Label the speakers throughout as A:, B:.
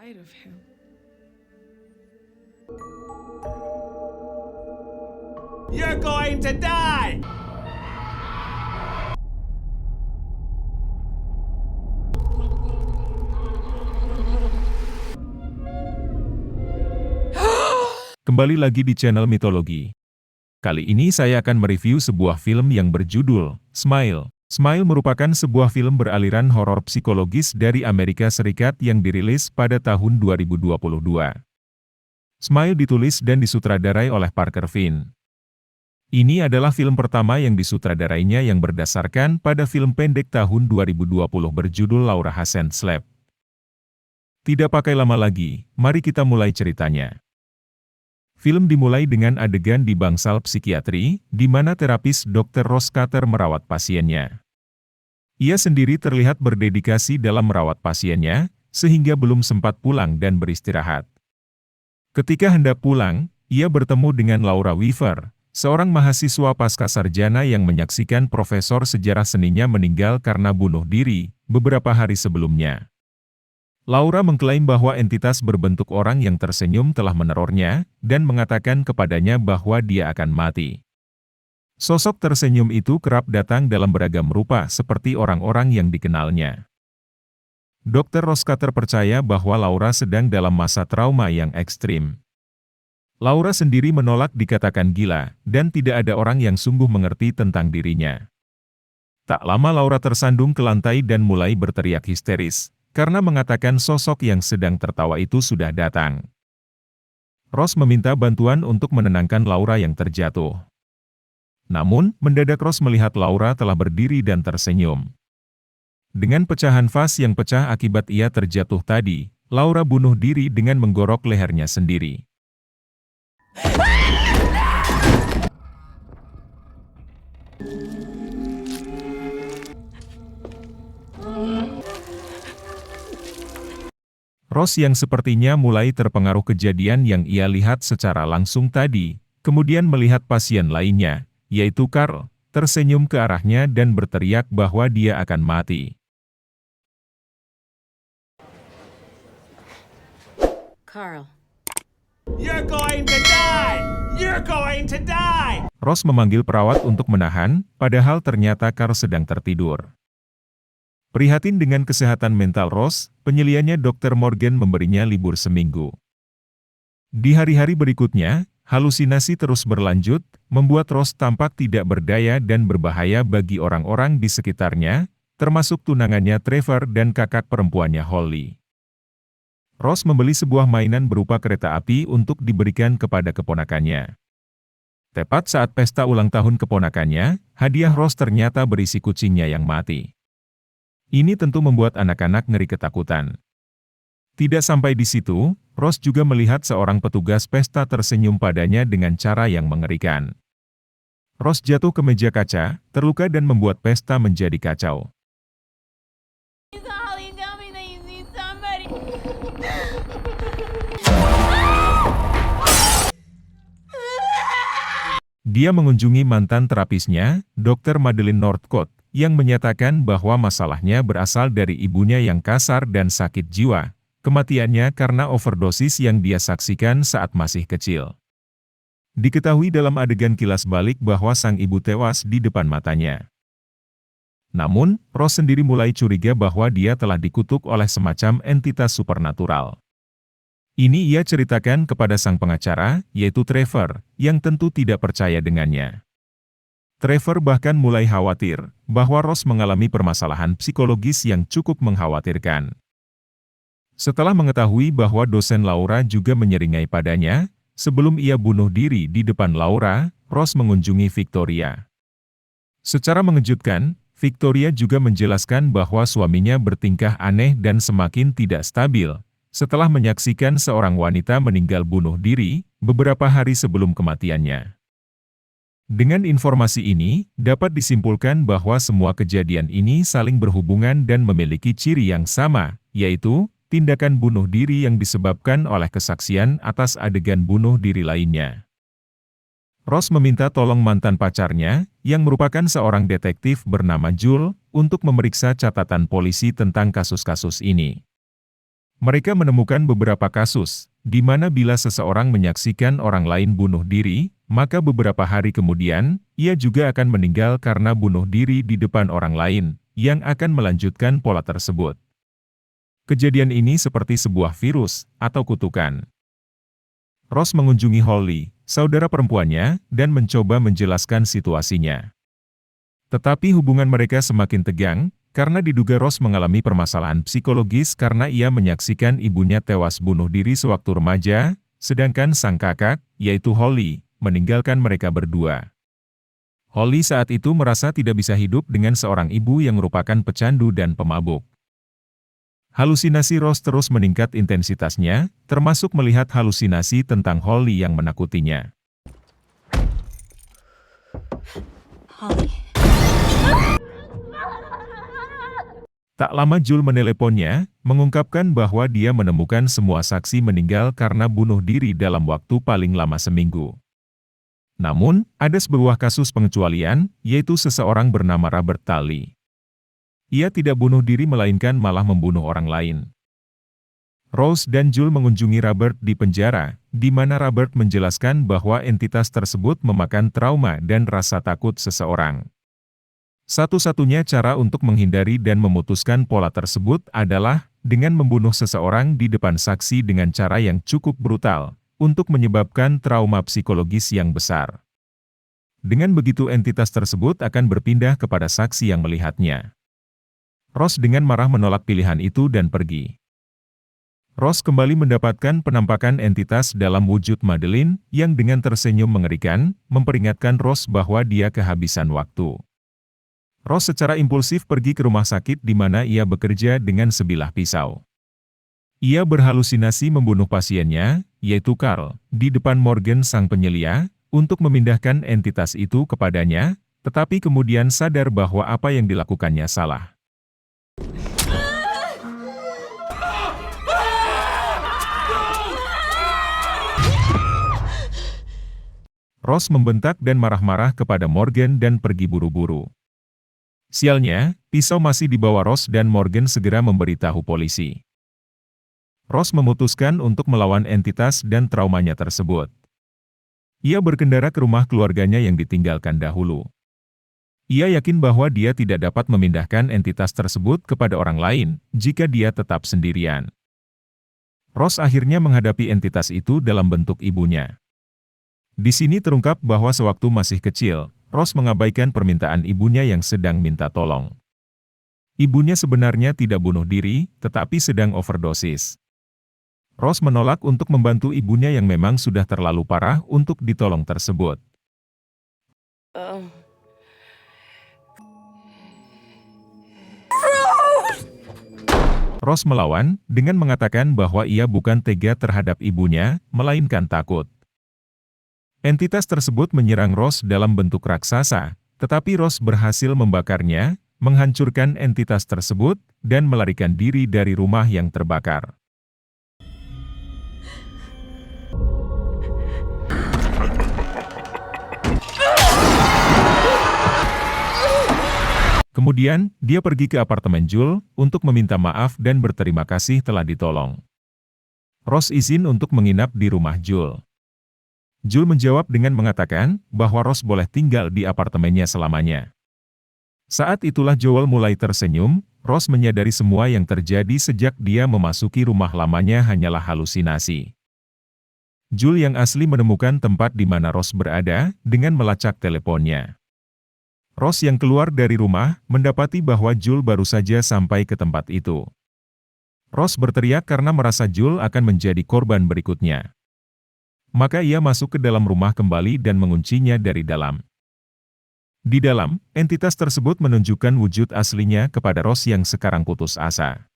A: inside of him.
B: You're going to die!
C: Kembali lagi di channel Mitologi. Kali ini saya akan mereview sebuah film yang berjudul Smile. Smile merupakan sebuah film beraliran horor psikologis dari Amerika Serikat yang dirilis pada tahun 2022. Smile ditulis dan disutradarai oleh Parker Finn. Ini adalah film pertama yang disutradarainya yang berdasarkan pada film pendek tahun 2020 berjudul Laura Hasn't Slept. Tidak pakai lama lagi, mari kita mulai ceritanya. Film dimulai dengan adegan di bangsal psikiatri, di mana terapis Dr. Ross Carter merawat pasiennya. Ia sendiri terlihat berdedikasi dalam merawat pasiennya, sehingga belum sempat pulang dan beristirahat. Ketika hendak pulang, ia bertemu dengan Laura Weaver, seorang mahasiswa pascasarjana yang menyaksikan profesor sejarah seninya meninggal karena bunuh diri beberapa hari sebelumnya. Laura mengklaim bahwa entitas berbentuk orang yang tersenyum telah menerornya, dan mengatakan kepadanya bahwa dia akan mati. Sosok tersenyum itu kerap datang dalam beragam rupa seperti orang-orang yang dikenalnya. Dr. Ross Carter percaya bahwa Laura sedang dalam masa trauma yang ekstrim. Laura sendiri menolak dikatakan gila, dan tidak ada orang yang sungguh mengerti tentang dirinya. Tak lama Laura tersandung ke lantai dan mulai berteriak histeris, karena mengatakan sosok yang sedang tertawa itu sudah datang. Ross meminta bantuan untuk menenangkan Laura yang terjatuh. Namun, mendadak Ross melihat Laura telah berdiri dan tersenyum. Dengan pecahan vas yang pecah akibat ia terjatuh tadi, Laura bunuh diri dengan menggorok lehernya sendiri. Ross yang sepertinya mulai terpengaruh kejadian yang ia lihat secara langsung tadi, kemudian melihat pasien lainnya, yaitu Carl, tersenyum ke arahnya dan berteriak bahwa dia akan mati.
A: Carl.
B: You're going to die! You're going to die!
C: Ross memanggil perawat untuk menahan, padahal ternyata Carl sedang tertidur. Prihatin dengan kesehatan mental Ross, penyeliannya Dr. Morgan memberinya libur seminggu. Di hari-hari berikutnya, halusinasi terus berlanjut, membuat Ross tampak tidak berdaya dan berbahaya bagi orang-orang di sekitarnya, termasuk tunangannya Trevor dan kakak perempuannya Holly. Ross membeli sebuah mainan berupa kereta api untuk diberikan kepada keponakannya. Tepat saat pesta ulang tahun keponakannya, hadiah Ross ternyata berisi kucingnya yang mati. Ini tentu membuat anak-anak ngeri ketakutan. Tidak sampai di situ, Ross juga melihat seorang petugas pesta tersenyum padanya dengan cara yang mengerikan. Ross jatuh ke meja kaca, terluka dan membuat pesta menjadi kacau. Dia mengunjungi mantan terapisnya, Dr. Madeline Northcott, yang menyatakan bahwa masalahnya berasal dari ibunya yang kasar dan sakit jiwa, kematiannya karena overdosis yang dia saksikan saat masih kecil. Diketahui dalam adegan kilas balik bahwa sang ibu tewas di depan matanya. Namun, Ross sendiri mulai curiga bahwa dia telah dikutuk oleh semacam entitas supernatural. Ini ia ceritakan kepada sang pengacara, yaitu Trevor, yang tentu tidak percaya dengannya. Trevor bahkan mulai khawatir bahwa Ross mengalami permasalahan psikologis yang cukup mengkhawatirkan. Setelah mengetahui bahwa dosen Laura juga menyeringai padanya, sebelum ia bunuh diri di depan Laura, Ross mengunjungi Victoria. Secara mengejutkan, Victoria juga menjelaskan bahwa suaminya bertingkah aneh dan semakin tidak stabil, setelah menyaksikan seorang wanita meninggal bunuh diri beberapa hari sebelum kematiannya. Dengan informasi ini, dapat disimpulkan bahwa semua kejadian ini saling berhubungan dan memiliki ciri yang sama, yaitu tindakan bunuh diri yang disebabkan oleh kesaksian atas adegan bunuh diri lainnya. Ross meminta tolong mantan pacarnya, yang merupakan seorang detektif bernama Jule, untuk memeriksa catatan polisi tentang kasus-kasus ini. Mereka menemukan beberapa kasus, di mana bila seseorang menyaksikan orang lain bunuh diri, maka beberapa hari kemudian, ia juga akan meninggal karena bunuh diri di depan orang lain, yang akan melanjutkan pola tersebut. Kejadian ini seperti sebuah virus, atau kutukan. Ross mengunjungi Holly, saudara perempuannya, dan mencoba menjelaskan situasinya. Tetapi hubungan mereka semakin tegang, karena diduga Ross mengalami permasalahan psikologis karena ia menyaksikan ibunya tewas bunuh diri sewaktu remaja, sedangkan sang kakak, yaitu Holly, meninggalkan mereka berdua. Holly saat itu merasa tidak bisa hidup dengan seorang ibu yang merupakan pecandu dan pemabuk. Halusinasi Ross terus meningkat intensitasnya, termasuk melihat halusinasi tentang Holly yang menakutinya.
A: Holly?
C: Tak lama Jules meneleponnya, mengungkapkan bahwa dia menemukan semua saksi meninggal karena bunuh diri dalam waktu paling lama seminggu. Namun, ada sebuah kasus pengecualian, yaitu seseorang bernama Robert Talley. Ia tidak bunuh diri melainkan malah membunuh orang lain. Rose dan Jules mengunjungi Robert di penjara, di mana Robert menjelaskan bahwa entitas tersebut memakan trauma dan rasa takut seseorang. Satu-satunya cara untuk menghindari dan memutuskan pola tersebut adalah dengan membunuh seseorang di depan saksi dengan cara yang cukup brutal, untuk menyebabkan trauma psikologis yang besar. Dengan begitu entitas tersebut akan berpindah kepada saksi yang melihatnya. Ross dengan marah menolak pilihan itu dan pergi. Ross kembali mendapatkan penampakan entitas dalam wujud Madeline, yang dengan tersenyum mengerikan, memperingatkan Ross bahwa dia kehabisan waktu. Ross secara impulsif pergi ke rumah sakit di mana ia bekerja dengan sebilah pisau. Ia berhalusinasi membunuh pasiennya, yaitu Carl, di depan Morgan sang penyelia, untuk memindahkan entitas itu kepadanya, tetapi kemudian sadar bahwa apa yang dilakukannya salah. Ross membentak dan marah-marah kepada Morgan dan pergi buru-buru. Sialnya, pisau masih dibawa Ross dan Morgan segera memberitahu polisi. Ross memutuskan untuk melawan entitas dan traumanya tersebut. Ia berkendara ke rumah keluarganya yang ditinggalkan dahulu. Ia yakin bahwa dia tidak dapat memindahkan entitas tersebut kepada orang lain, jika dia tetap sendirian. Ross akhirnya menghadapi entitas itu dalam bentuk ibunya. Di sini terungkap bahwa sewaktu masih kecil, Ross mengabaikan permintaan ibunya yang sedang minta tolong. Ibunya sebenarnya tidak bunuh diri, tetapi sedang overdosis. Ross menolak untuk membantu ibunya yang memang sudah terlalu parah untuk ditolong tersebut. Ross melawan, dengan mengatakan bahwa ia bukan tega terhadap ibunya, melainkan takut. Entitas tersebut menyerang Ross dalam bentuk raksasa, tetapi Ross berhasil membakarnya, menghancurkan entitas tersebut, dan melarikan diri dari rumah yang terbakar. Kemudian, dia pergi ke apartemen Jules, untuk meminta maaf dan berterima kasih telah ditolong. Ross izin untuk menginap di rumah Jules. Jules menjawab dengan mengatakan bahwa Ross boleh tinggal di apartemennya selamanya. Saat itulah Joel mulai tersenyum. Ross menyadari semua yang terjadi sejak dia memasuki rumah lamanya hanyalah halusinasi. Jules yang asli menemukan tempat di mana Ross berada dengan melacak teleponnya. Ross yang keluar dari rumah mendapati bahwa Jules baru saja sampai ke tempat itu. Ross berteriak karena merasa Jules akan menjadi korban berikutnya. Maka ia masuk ke dalam rumah kembali dan menguncinya dari dalam. Di dalam, entitas tersebut menunjukkan wujud aslinya kepada Ross yang sekarang putus asa.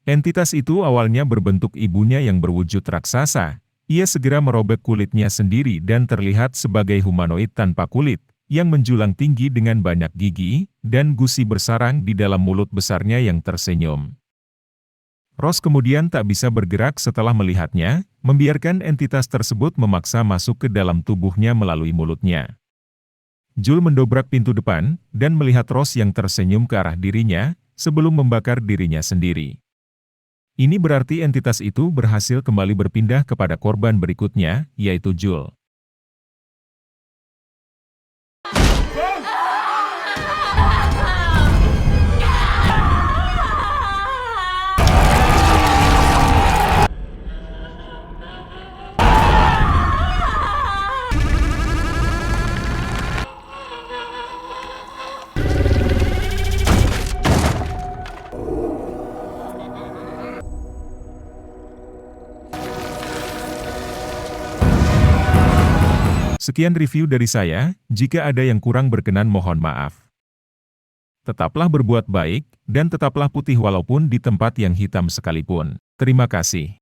C: Entitas itu awalnya berbentuk ibunya yang berwujud raksasa. Ia segera merobek kulitnya sendiri dan terlihat sebagai humanoid tanpa kulit, yang menjulang tinggi dengan banyak gigi, dan gusi bersarang di dalam mulut besarnya yang tersenyum. Ross kemudian tak bisa bergerak setelah melihatnya, membiarkan entitas tersebut memaksa masuk ke dalam tubuhnya melalui mulutnya. Jules mendobrak pintu depan, dan melihat Ross yang tersenyum ke arah dirinya, sebelum membakar dirinya sendiri. Ini berarti entitas itu berhasil kembali berpindah kepada korban berikutnya, yaitu Jul. Sekian review dari saya, jika ada yang kurang berkenan mohon maaf. Tetaplah berbuat baik, dan tetaplah putih walaupun di tempat yang hitam sekalipun. Terima kasih.